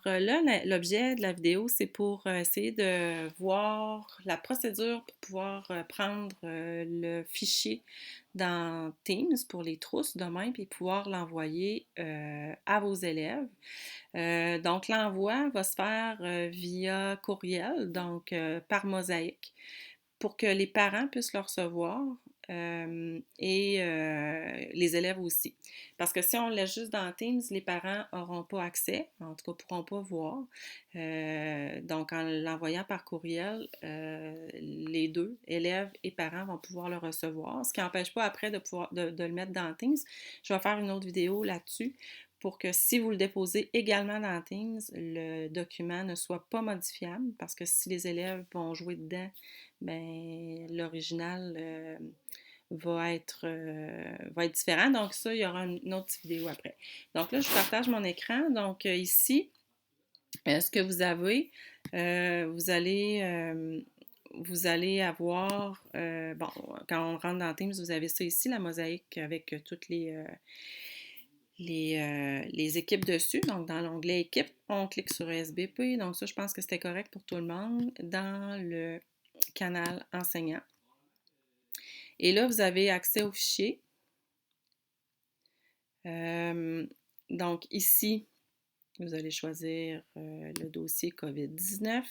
Là, l'objet de la vidéo, c'est pour essayer de voir la procédure pour pouvoir prendre le fichier dans Teams pour les trousses demain, puis pouvoir l'envoyer à vos élèves. Donc, l'envoi va se faire via courriel, donc par mosaïque, pour que les parents puissent le recevoir et les élèves aussi. Parce que si on le laisse juste dans Teams, les parents n'auront pas accès, en tout cas ne pourront pas voir. Donc, en l'envoyant par courriel, les deux, élèves et parents, vont pouvoir le recevoir. Ce qui n'empêche pas après de le mettre dans Teams. Je vais faire une autre vidéo là-dessus pour que si vous le déposez également dans Teams, le document ne soit pas modifiable parce que si les élèves vont jouer dedans, ben l'original va être différent. Donc ça, il y aura une autre vidéo après. Donc là, je partage mon écran. Donc ici, ce que vous avez, vous allez avoir, bon, quand on rentre dans Teams, vous avez ça ici, la mosaïque avec toutes les équipes dessus. Donc, dans l'onglet Équipe, on clique sur SBP. Donc, ça, je pense que c'était correct pour tout le monde dans le canal enseignant. Et là, vous avez accès au fichier. Donc, ici, vous allez choisir le dossier COVID-19.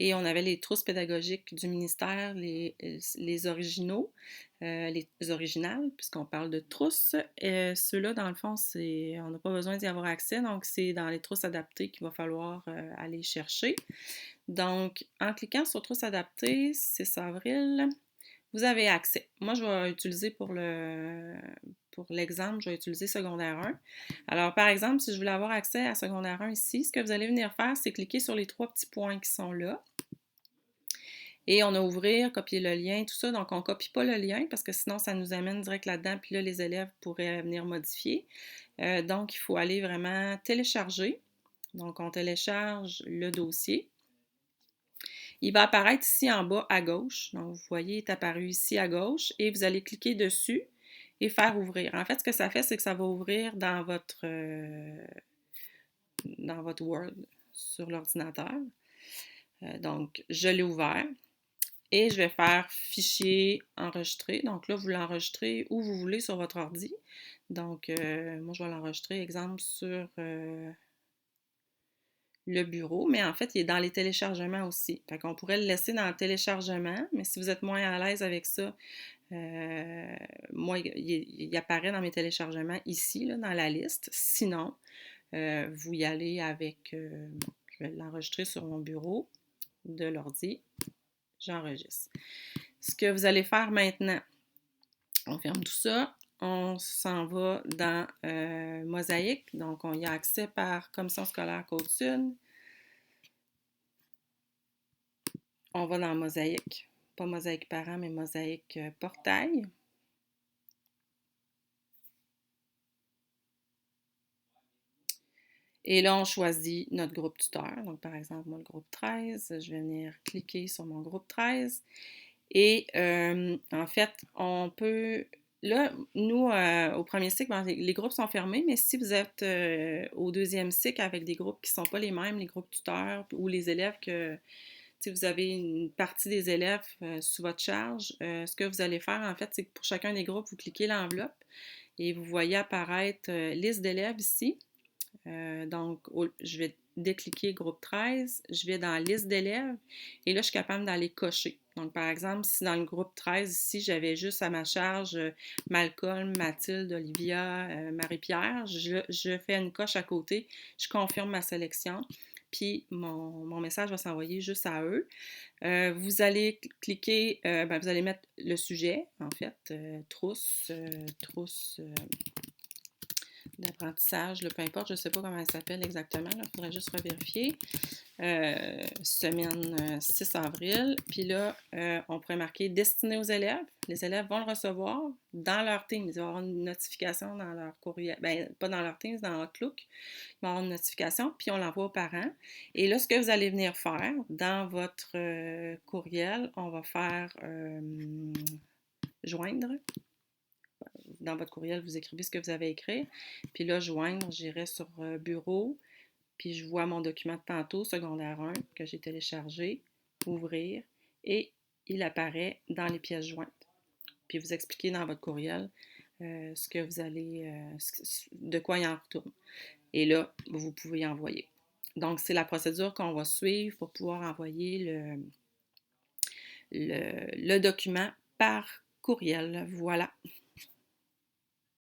Et on avait les trousses pédagogiques du ministère, les originaux, les originales, puisqu'on parle de trousses. Ceux-là, dans le fond, on n'a pas besoin d'y avoir accès, donc c'est dans les trousses adaptées qu'il va falloir aller chercher. Donc, en cliquant sur trousses adaptées, 6 avril, vous avez accès. Moi, je vais utiliser pour l'exemple, je vais utiliser secondaire 1. Alors, par exemple, si je voulais avoir accès à secondaire 1 ici, ce que vous allez venir faire, c'est cliquer sur les 3 petits points qui sont là. Et on a ouvrir, copier le lien, tout ça. Donc, on ne copie pas le lien parce que sinon, ça nous amène direct là-dedans. Puis là, les élèves pourraient venir modifier. Donc, il faut aller vraiment télécharger. Donc, on télécharge le dossier. Il va apparaître ici en bas à gauche. Donc, vous voyez, il est apparu ici à gauche. Et vous allez cliquer dessus et faire ouvrir. En fait, ce que ça fait, c'est que ça va ouvrir dans votre Word sur l'ordinateur. Donc, je l'ai ouvert. Et je vais faire fichier enregistrer. Donc là, vous l'enregistrez où vous voulez sur votre ordi. Donc, moi, je vais l'enregistrer, exemple, sur le bureau. Mais en fait, il est dans les téléchargements aussi. Fait qu'on pourrait le laisser dans le téléchargement. Mais si vous êtes moins à l'aise avec ça, moi, il apparaît dans mes téléchargements ici, là, dans la liste. Sinon, vous y allez avec... je vais l'enregistrer sur mon bureau de l'ordi. J'enregistre. Ce que vous allez faire maintenant, on ferme tout ça, on s'en va dans Mosaïque, donc on y a accès par Commission scolaire Côte-Sud. On va dans Mosaïque, pas Mosaïque parents, mais Mosaïque portail. Et là, on choisit notre groupe tuteur. Donc, par exemple, moi, le groupe 13, je vais venir cliquer sur mon groupe 13. Et en fait, on peut... Là, nous, au premier cycle, les groupes sont fermés, mais si vous êtes au deuxième cycle avec des groupes qui ne sont pas les mêmes, les groupes tuteurs ou les élèves que, si vous avez une partie des élèves sous votre charge, ce que vous allez faire, en fait, c'est que pour chacun des groupes, vous cliquez l'enveloppe et vous voyez apparaître liste d'élèves ici. Donc, je vais décliquer groupe 13, je vais dans liste d'élèves et là, je suis capable d'aller cocher. Donc, par exemple, si dans le groupe 13, ici, j'avais juste à ma charge Malcolm, Mathilde, Olivia, Marie-Pierre, je fais une coche à côté, je confirme ma sélection, puis mon message va s'envoyer juste à eux. Vous allez cliquer, vous allez mettre le sujet, en fait, trousse d'apprentissage, peu importe, je ne sais pas comment elle s'appelle exactement, il faudrait juste revérifier. Semaine 6 avril, puis là, on pourrait marquer destiné aux élèves. Les élèves vont le recevoir dans leur Teams. Ils vont avoir une notification dans leur courriel, bien, pas dans leur Teams, dans Outlook. Ils vont avoir une notification, puis on l'envoie aux parents. Et là, ce que vous allez venir faire dans votre courriel, on va faire joindre. Dans votre courriel, vous écrivez ce que vous avez écrit. Puis là, joindre, j'irai sur bureau. puis je vois mon document de tantôt, secondaire 1, que j'ai téléchargé, ouvrir, et il apparaît dans les pièces jointes. Puis vous expliquez dans votre courriel ce que vous allez, de quoi il en retourne. Et là, vous pouvez envoyer. Donc, c'est la procédure qu'on va suivre pour pouvoir envoyer le document par courriel. Voilà.